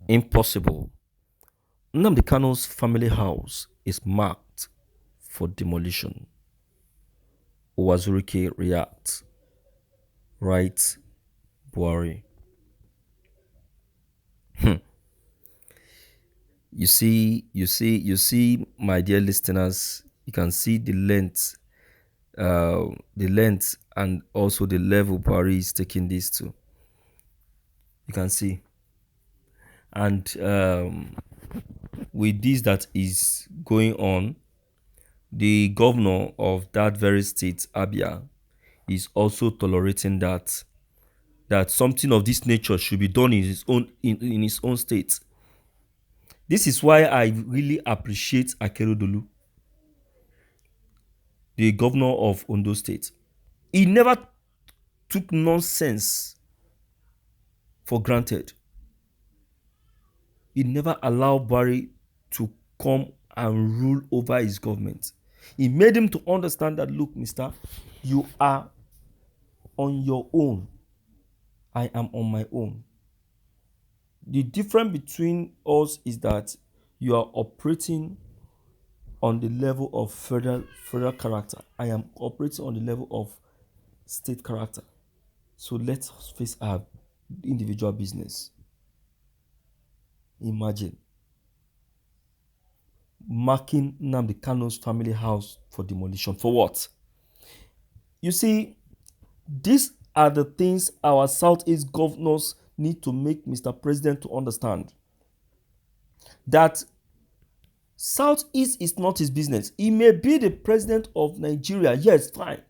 Impossible. Nnamdi Kanu's family house is marked for demolition. Uwazuirike reacts. Writes Buhari. You see, my dear listeners, you can see the length and also the level Buhari is taking this to. You can see. And with this that is going on, the governor of that very state, Abia, is also tolerating that something of this nature should be done in his own state. This is why I really appreciate Akeredolu, the governor of Ondo State. He never took nonsense for granted. He never allowed Buhari to come and rule over his government. He made him to understand that, look, mister, you are on your own. I am on my own. The difference between us is that you are operating on the level of federal character. I am operating on the level of state character. So let's face our individual business. Imagine marking Nnamdi Kanu's family house for demolition. For what? You see, these are the things our Southeast governors need to make Mr. President to understand. That Southeast is not his business. He may be the president of Nigeria, yes, fine,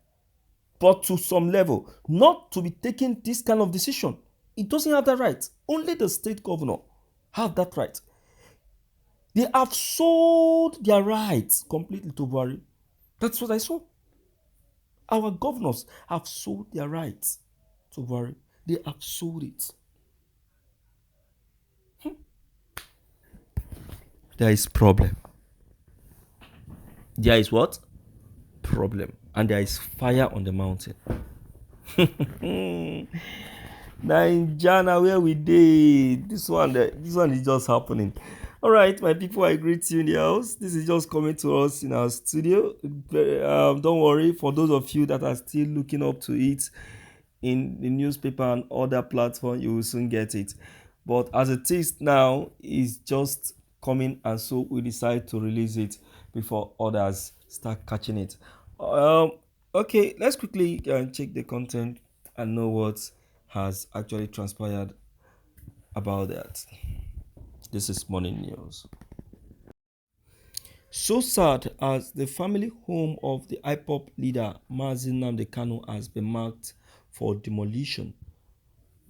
but to some level, not to be taking this kind of decision. He doesn't have that right. Only the state governor have that right. They have sold their rights completely to Buhari. That's what I saw. Our governors have sold their rights to Buhari. They have sold it. There is problem. There is what? Problem. And there is fire on the mountain. Nigeria, where we did. This one is just happening. All right, my people, I greet you in the house. This is just coming to us in our studio. Don't worry, for those of you that are still looking up to it in the newspaper and other platforms, you will soon get it. But as it is now, it's just coming, and so we decide to release it before others start catching it. Okay, let's quickly check the content and know what has actually transpired about that. This is morning news. So sad as the family home of the IPOP leader Mazi Nnamdi Kanu has been marked for demolition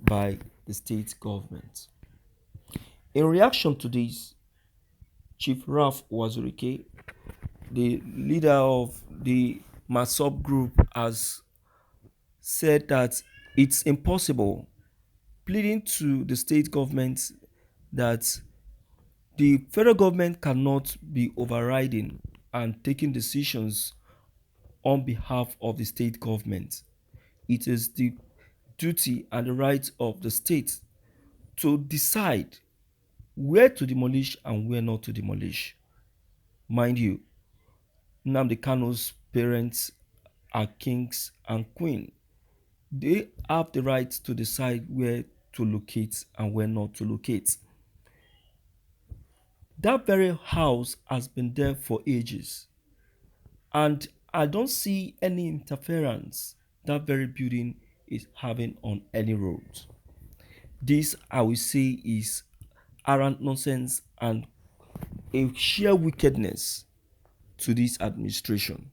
by the state government. In reaction to this, Chief Ralph Uwazuirike, the leader of the Masop group, has said that it's impossible, pleading to the state government that the federal government cannot be overriding and taking decisions on behalf of the state government. It is the duty and the right of the state to decide where to demolish and where not to demolish. Mind you, Nnamdi Kanu's parents are kings and queens. They have the right to decide where to locate and where not to locate. That very house has been there for ages, and I don't see any interference that very building is having on any roads. This, I will say, is arrant nonsense and a sheer wickedness to this administration.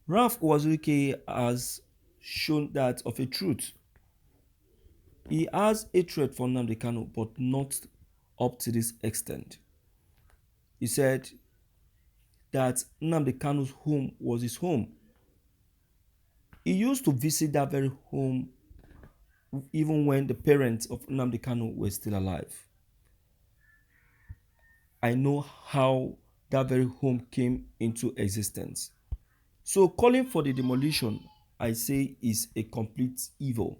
Ralph Uwazuirike has shown that of a truth. He has hatred for Nnamdi Kanu, but not up to this extent. He said that Nnamdi Kanu's home was his home. He used to visit that very home even when the parents of Nnamdi Kanu were still alive. I know how that very home came into existence. So calling for the demolition, I say, is a complete evil.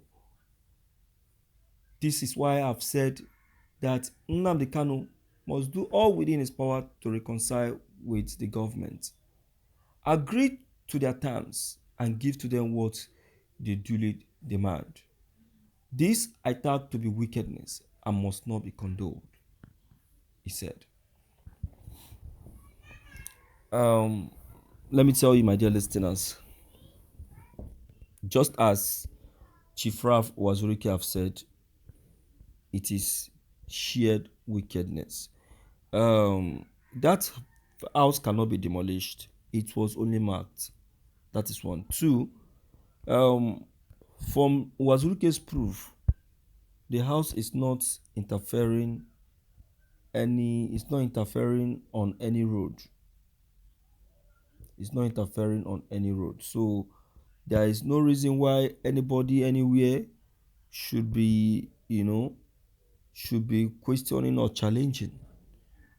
This is why I've said that Nnamdi Kanu must do all within his power to reconcile with the government, agree to their terms, and give to them what they duly demand. This I tag to be wickedness and must not be condoned, he said. Um, Let me tell you, my dear listeners, just as Chief Ralph Uwazuirike have said, it is shared wickedness. That house cannot be demolished. It was only marked. That is one. Two, um, from Uwazuirike's proof, the house is not interfering it's not interfering on any road. It's not interfering on any road. So there is no reason why anybody anywhere should be, should be questioning or challenging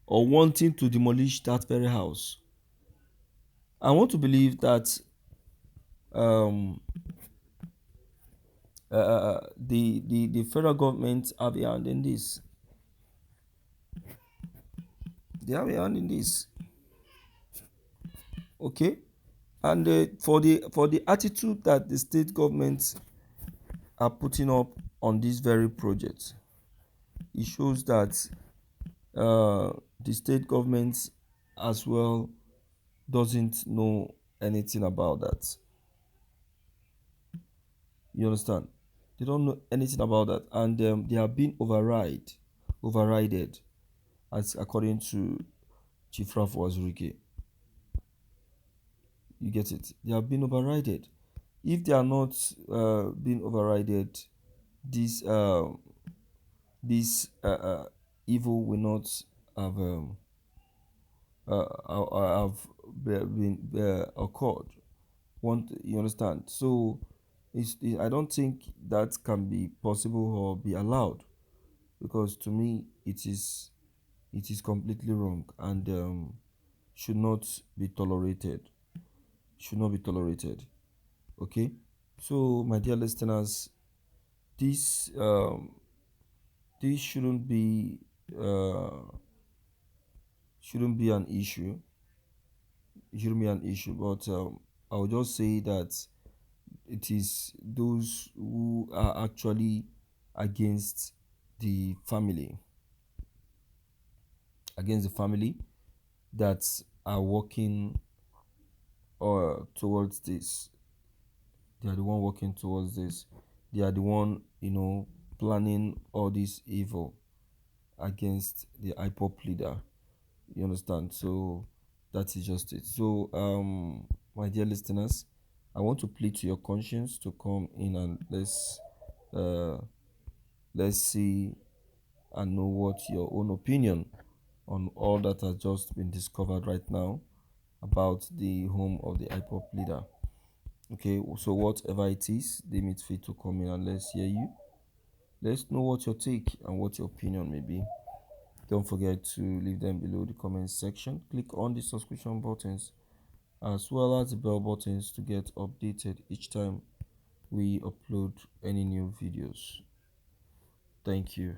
or wanting to demolish that very house. I want to believe that um, the federal government have a hand in this. They have a hand in this, okay? And for the attitude that the state governments are putting up on this very project, it shows that the state government as well doesn't know anything about that. You understand? They don't know anything about that, and they have been overrided, as according to Chief Ralph Wazurike. You get it? They have been overrided. If they are not being overrided, this this evil will not have have been occurred. Want you understand? So I don't think that can be possible or be allowed, because to me it is completely wrong and should not be tolerated. Should not be tolerated. Okay. So my dear listeners, this this uh, shouldn't be an issue. It shouldn't be an issue. But I would just say that it is those who are actually against the family, against the family that are working towards this. They are the one working towards this. They are the one, planning all this evil against the IPOP leader. You understand? So that is just it. So my dear listeners, I want to plead to your conscience to come in and uh let's see and know what your own opinion on all that has just been discovered right now about the home of the IPOP leader. Okay, so whatever it is, they meet fit to come in and let's hear you. Let's know what your take and what your opinion may be. Don't forget to leave them below the comment section. Click on the subscription buttons as well as the bell buttons to get updated each time we upload any new videos. Thank you.